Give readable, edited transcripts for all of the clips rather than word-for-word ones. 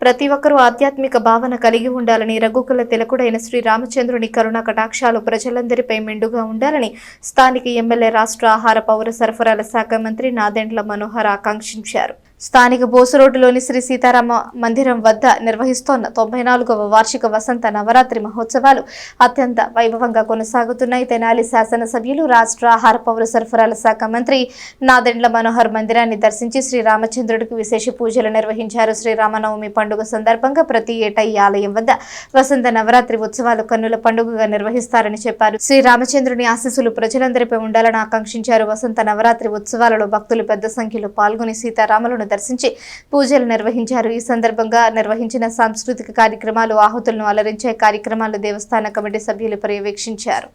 ప్రతి ఒక్కరూ ఆధ్యాత్మిక భావన కలిగి ఉండాలని, రఘుకుల తిలకుడైన శ్రీ రామచంద్రుని కరుణ కటాక్షాలు ప్రజలందరిపై మెండుగా ఉండాలని స్థానిక ఎమ్మెల్యే, రాష్ట్ర ఆహార పౌర సరఫరాల శాఖ మంత్రి నాదెండ్ల మనోహర్ ఆకాంక్షించారు. స్థానిక బోసు రోడ్డులోని శ్రీ సీతారామ మందిరం వద్ద నిర్వహిస్తోన్న 94వ వార్షిక వసంత నవరాత్రి మహోత్సవాలు అత్యంత వైభవంగా కొనసాగుతున్నాయి. తెనాలి శాసనసభ్యులు, రాష్ట్ర ఆహార పౌర సరఫరాల శాఖ మంత్రి నాదెండ్ల మనోహర్ మందిరాన్ని దర్శించి శ్రీ రామచంద్రుడికి విశేష పూజలు నిర్వహించారు. శ్రీరామనవమి పండుగ సందర్భంగా ప్రతి ఏటా ఈ ఆలయం వద్ద వసంత నవరాత్రి ఉత్సవాలు కన్నుల పండుగగా నిర్వహిస్తారని చెప్పారు. శ్రీ రామచంద్రుని ఆశీస్సులు ప్రజలందరిపై ఉండాలని ఆకాంక్షించారు. వసంత నవరాత్రి ఉత్సవాలలో భక్తులు పెద్ద సంఖ్యలో పాల్గొని సీతారాములను దర్శించి పూజలు నిర్వహించారు. ఈ సందర్భంగా నిర్వహించిన సాంస్కృతిక కార్యక్రమాలు, ఆహుతులను అలరించే కార్యక్రమాలు దేవస్థాన కమిటీ సభ్యులు పర్యవేక్షించారు.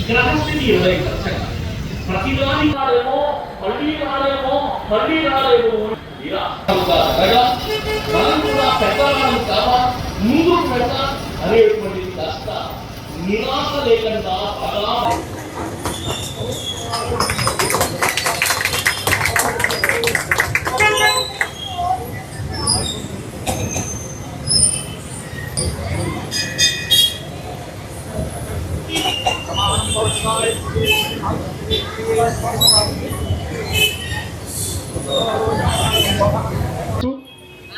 గ్రహస్థితి 20%. ప్రతిదాని రాలేమో మళ్ళీ ఇలా మనం కూడా పెట్టాలని కావా ముందు పెడతా అనేటువంటిది కాస్త నిరాశ లేకుండా బాగా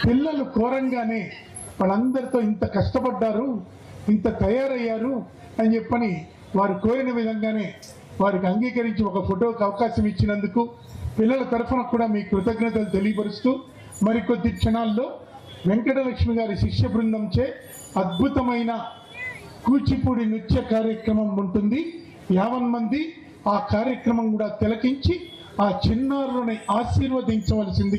పిల్లలు కోరంగానే వాళ్ళందరితో ఇంత కష్టపడ్డారు, ఇంత తయారయ్యారు అని చెప్పని వారు కోరిన విధంగానే వారికి అంగీకరించి ఒక ఫోటోకి అవకాశం ఇచ్చినందుకు పిల్లల తరఫున కూడా మీ కృతజ్ఞతలు తెలియపరుస్తూ మరికొద్ది క్షణాల్లో వెంకటలక్ష్మి గారి శిష్య బృందంచే అద్భుతమైన కూచిపూడి నృత్య కార్యక్రమం ఉంటుంది. 50 మంది ఆ కార్యక్రమం కూడా తిలకించి ఆ చిన్నారులని ఆశీర్వదించవలసింది.